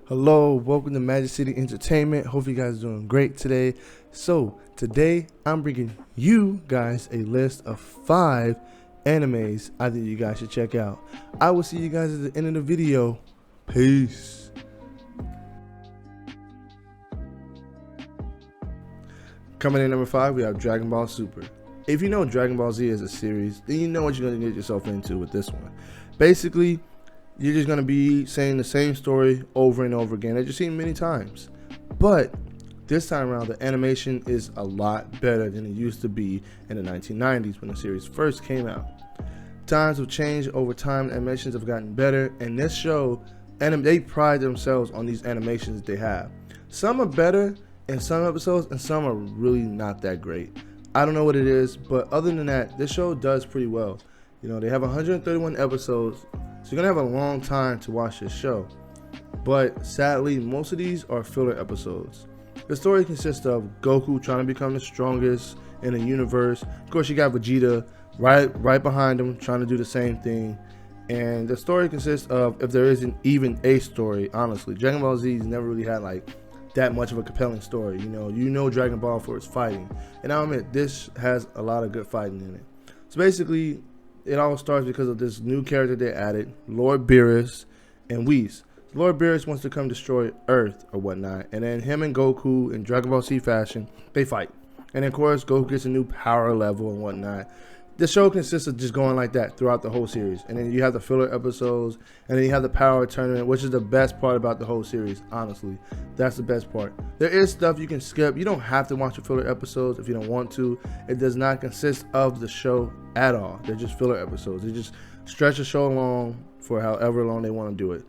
Hello, welcome to Magic City Entertainment. Hope you guys are doing great today. So today I'm bringing you guys a list of 5 animes I think you guys should check out. I will see you guys at the end of the video. Peace. Coming in number 5, we have Dragon Ball Super. If you know Dragon Ball Z is a series, then you know what you're going to get yourself into with this one. Basically, you're just going to be saying the same story over and over again that you've seen many times. But this time around, the animation is a lot better than it used to be in the 1990s when the series first came out. Times have changed over time, animations have gotten better, and this show, they pride themselves on these animations that they have. Some are better in some episodes, and some are really not that great. I don't know what it is, but other than that, this show does pretty well. You know, they have 131 episodes, so you're going to have a long time to watch this show. But sadly, most of these are filler episodes. The story consists of Goku trying to become the strongest in the universe. Of course, you got Vegeta right behind him trying to do the same thing. And the story consists of, if there isn't even a story, honestly, Dragon Ball Z's never really had like that much of a compelling story. You know Dragon Ball for its fighting. And I'll admit, this has a lot of good fighting in it. So basically, it all starts because of this new character they added, Lord Beerus and Whis. Lord Beerus wants to come destroy Earth or whatnot, and then him and Goku in Dragon Ball Z fashion, they fight. And of course, Goku gets a new power level and whatnot. The show consists of just going like that throughout the whole series. And then you have the filler episodes, and then you have the power tournament, which is the best part about the whole series, honestly. That's the best part. There is stuff you can skip. You don't have to watch the filler episodes if you don't want to. It does not consist of the show at all. They're just filler episodes. They just stretch the show along for however long they want to do it.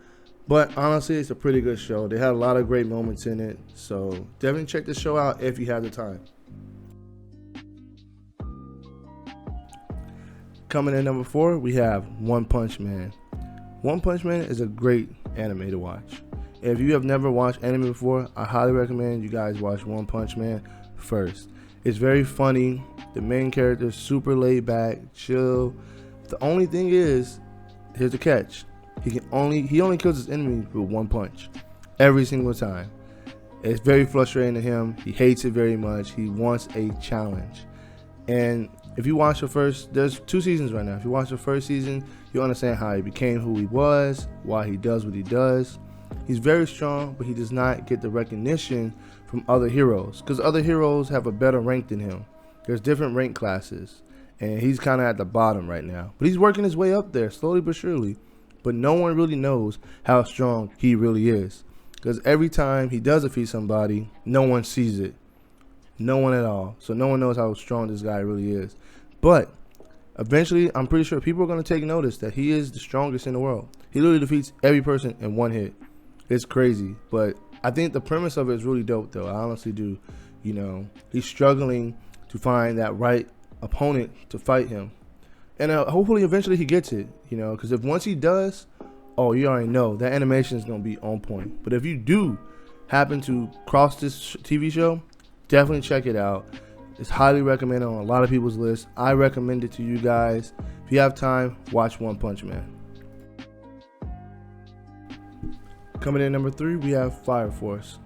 But honestly, it's a pretty good show. They had a lot of great moments in it. So definitely check this show out if you have the time. Coming in number 4, we have One Punch Man. One Punch Man is a great anime to watch. If you have never watched anime before, I highly recommend you guys watch One Punch Man first. It's very funny. The main character is super laid back, chill. The only thing is, here's the catch. He only kills his enemies with one punch. Every single time. It's very frustrating to him. He hates it very much. He wants a challenge. And if you watch the first, there's 2 seasons right now. If you watch the first season, you understand how he became who he was, why he does what he does. He's very strong, but he does not get the recognition from other heroes, because other heroes have a better rank than him. There's different rank classes, and he's kind of at the bottom right now. But he's working his way up there, slowly but surely. But no one really knows how strong he really is, because every time he does defeat somebody, no one sees it. No one at all. So no one knows how strong this guy really is. But eventually, I'm pretty sure people are going to take notice that he is the strongest in the world. He literally defeats every person in one hit. It's crazy. But I think the premise of it is really dope, though. I honestly do. You know, he's struggling to find that right opponent to fight him. And hopefully, eventually, he gets it. You know, because if once he does, oh, you already know that animation is going to be on point. But if you do happen to cross this TV show, definitely check it out. It's highly recommended on a lot of people's lists. I recommend it to you guys. If you have time, watch One Punch Man. Coming in number 3, we have Fire Force.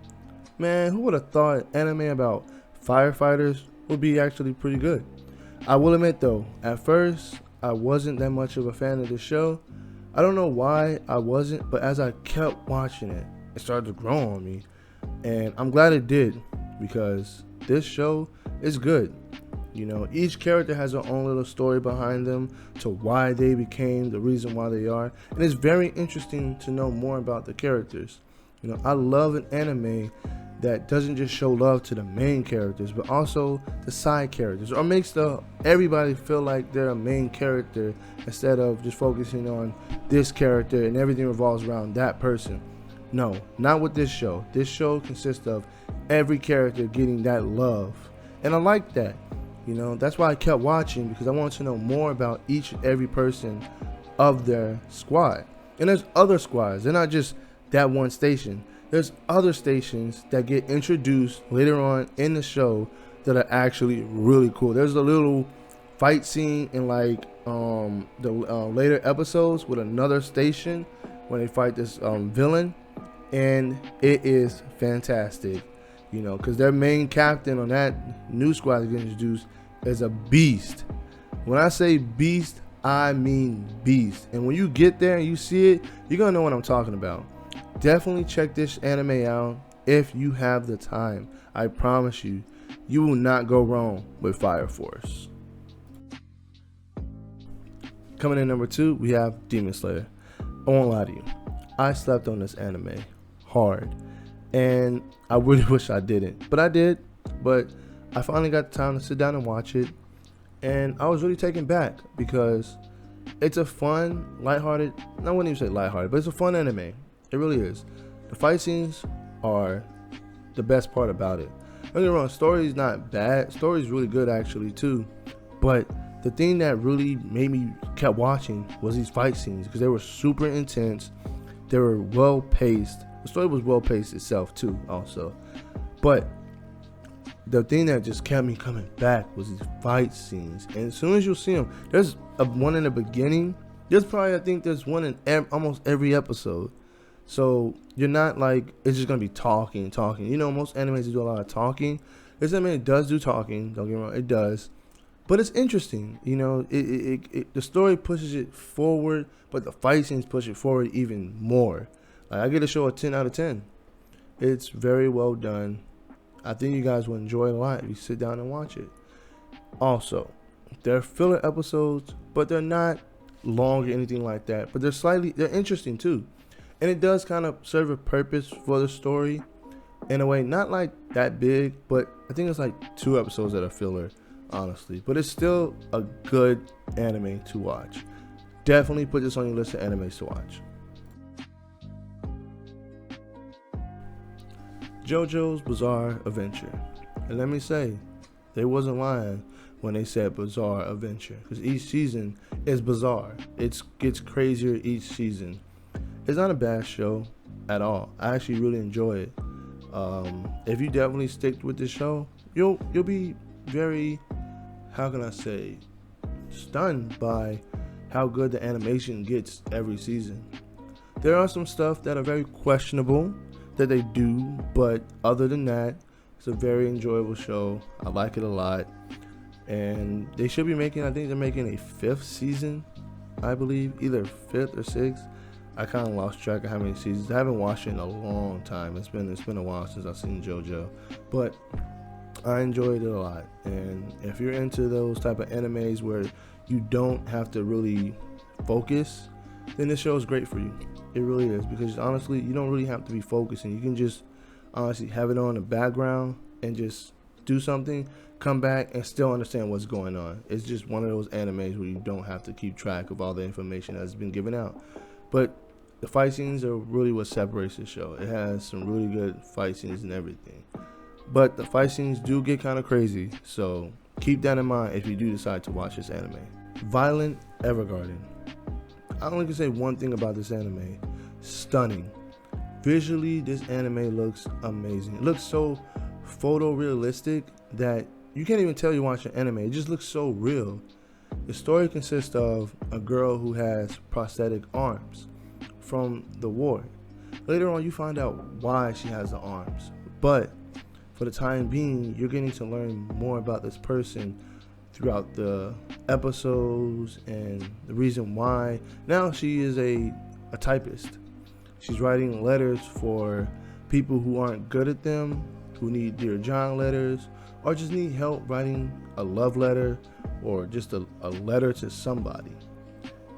Man, who would have thought anime about firefighters would be actually pretty good? I will admit though, at first, I wasn't that much of a fan of the show. I don't know why I wasn't, but as I kept watching it, it started to grow on me. And I'm glad it did, because this show is good. You know, each character has their own little story behind them to why they became the reason why they are. And it's very interesting to know more about the characters. You know, I love an anime that doesn't just show love to the main characters, but also the side characters, or makes everybody feel like they're a main character instead of just focusing on this character and everything revolves around that person. No, not with this show. This show consists of every character getting that love. And I like that. You know, that's why I kept watching, because I wanted to know more about each and every person of their squad. And there's other squads. They're not just that one station. There's other stations that get introduced later on in the show that are actually really cool. There's a little fight scene in like the later episodes with another station when they fight this villain. and it is fantastic. You know, because their main captain on that new squad that gets introduced is a beast. When I say beast, I mean beast. And when you get there and you see it, you're gonna know what I'm talking about. Definitely check this anime out if you have the time. I promise you, you will not go wrong with Fire Force. Coming in number 2, we have Demon Slayer. I won't lie to you, I slept on this anime hard, and I really wish I didn't, but I did. But I finally got the time to sit down and watch it, and I was really taken back because it's a fun, lighthearted, I wouldn't even say lighthearted, but it's a fun anime. It really is. The fight scenes are the best part about it. Don't get me wrong, story's not bad. Story's really good actually too. But the thing that really made me kept watching was these fight scenes, because they were super intense. They were well paced. The story was well paced itself too also. But the thing that just kept me coming back was these fight scenes. And as soon as you see them, there's one in the beginning. There's probably, I think there's one in almost every episode. So you're not like, it's just going to be talking. You know, most animes do a lot of talking. This anime does do talking. Don't get me wrong, it does. But it's interesting. You know, the story pushes it forward, but the fight scenes push it forward even more. Like, I get a show a 10 out of 10. It's very well done. I think you guys will enjoy it a lot if you sit down and watch it. Also, there are filler episodes, but they're not long or anything like that. But they're interesting too. And it does kind of serve a purpose for the story in a way, not like that big, but I think it's like 2 episodes that are filler, honestly. But it's still a good anime to watch. Definitely put this on your list of animes to watch. JoJo's Bizarre Adventure. And let me say, they wasn't lying when they said Bizarre Adventure, because each season is bizarre. It gets crazier each season. It's not a bad show at all. I actually really enjoy it. If you definitely stick with this show, you'll be very, how can I say, stunned by how good the animation gets every season. There are some stuff that are very questionable that they do, but other than that, it's a very enjoyable show. I like it a lot, and they should be making, I think they're making a 5th season, I believe, either 5th or 6th. I kind of lost track of how many seasons. I haven't watched it in a long time. It's been a while since I've seen JoJo, but I enjoyed it a lot. And if you're into those type of animes where you don't have to really focus, then this show is great for you. It really is, because honestly, you don't really have to be focusing. You can just honestly have it on in the background and just do something, come back and still understand what's going on. It's just one of those animes where you don't have to keep track of all the information that's been given out. But the fight scenes are really what separates the show. It has some really good fight scenes and everything. But the fight scenes do get kind of crazy, so keep that in mind if you do decide to watch this anime. Violet Evergarden. I only can say one thing about this anime. Stunning. Visually, this anime looks amazing. It looks so photorealistic that you can't even tell you're watching anime. It just looks so real. The story consists of a girl who has prosthetic arms from the war. Later on, you find out why she has the arms. But for the time being, you're getting to learn more about this person throughout the episodes and the reason why. Now she is a typist. She's writing letters for people who aren't good at them, who need Dear John letters, or just need help writing a love letter or just a letter to somebody.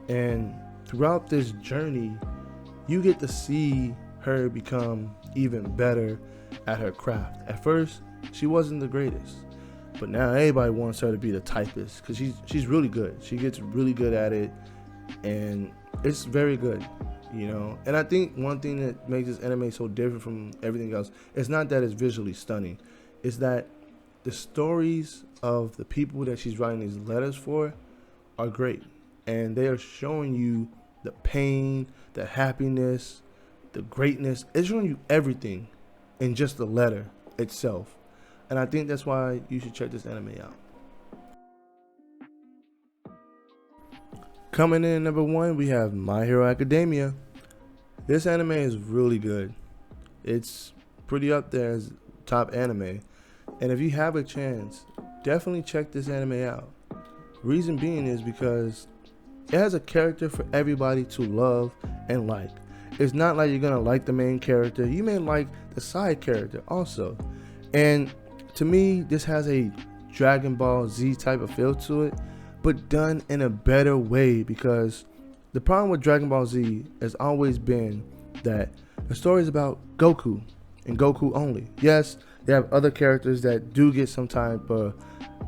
And throughout this journey, you get to see her become even better at her craft. At first, she wasn't the greatest, but now everybody wants her to be the typist because she's really good. She gets really good at it, and it's very good, you know. And I think one thing that makes this anime so different from everything else, it's not that it's visually stunning, it's that the stories of the people that she's writing these letters for are great, and they are showing you the pain, the happiness, the greatness. It's showing you everything in just the letter itself. And I think that's why you should check this anime out. Coming in number 1, we have My Hero Academia. This anime is really good. It's pretty up there as top anime. And if you have a chance, definitely check this anime out. Reason being is because it has a character for everybody to love and like. It's not like you're gonna like the main character. You may like the side character also. And to me, this has a Dragon Ball Z type of feel to it, but done in a better way, because the problem with Dragon Ball Z has always been that the story is about Goku and Goku only. Yes, they have other characters that do get some type of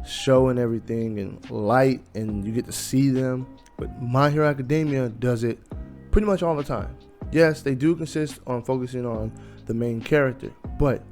show and everything and light, and you get to see them, but My Hero Academia does it pretty much all the time. Yes, they do consist on focusing on the main character, but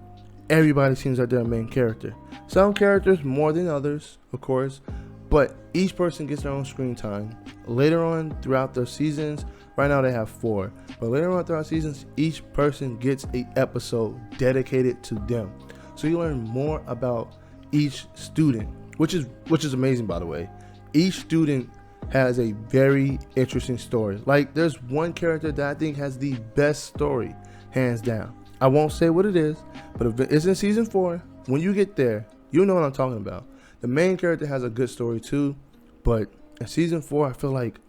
everybody seems like they're a main character. Some characters more than others, of course, but each person gets their own screen time. Later on throughout the seasons, right now they have 4, but later on throughout seasons, each person gets an episode dedicated to them. So you learn more about each student, which is amazing, by the way. Each student has a very interesting story. Like, there's one character that I think has the best story, hands down. I won't say what it is, but if it's in season 4, when you get there, you'll know what I'm talking about. The main character has a good story too, but in season 4, I feel like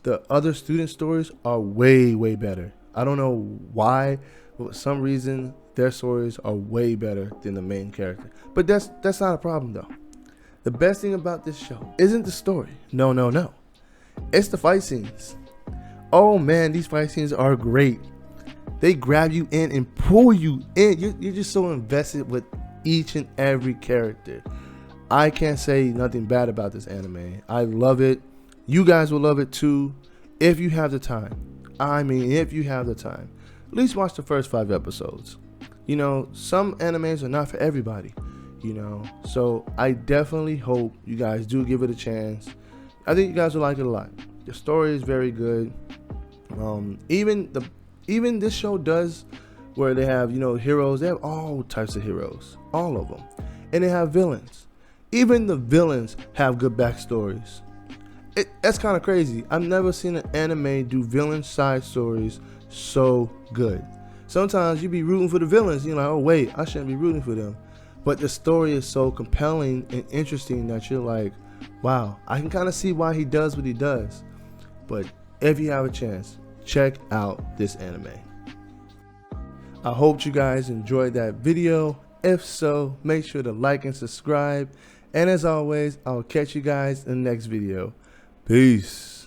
the other student stories are way better. I don't know why, but for some reason their stories are way better than the main character. But that's not a problem though. The best thing about this show isn't the story. No. It's the fight scenes. Oh man, these fight scenes are great. They grab you in and pull you in. You're just so invested with each and every character. I can't say nothing bad about this anime. I love it. You guys will love it too if you have the time. I mean, if you have the time. At least watch the first 5 episodes. You know, some animes are not for everybody, you know. So I definitely hope you guys do give it a chance. I think you guys will like it a lot. The story is very good. Even this show does where they have, you know, heroes. They have all types of heroes, all of them, and they have villains. Even the villains have good backstories. That's kind of crazy. I've never seen an anime do villain side stories so good. Sometimes you be rooting for the villains, you're like, oh wait, I shouldn't be rooting for them. But the story is so compelling and interesting that you're like, wow, I can kind of see why he does what he does. But if you have a chance, check out this anime. I hope you guys enjoyed that video. If so, make sure to like and subscribe. And as always, I'll catch you guys in the next video. Peace.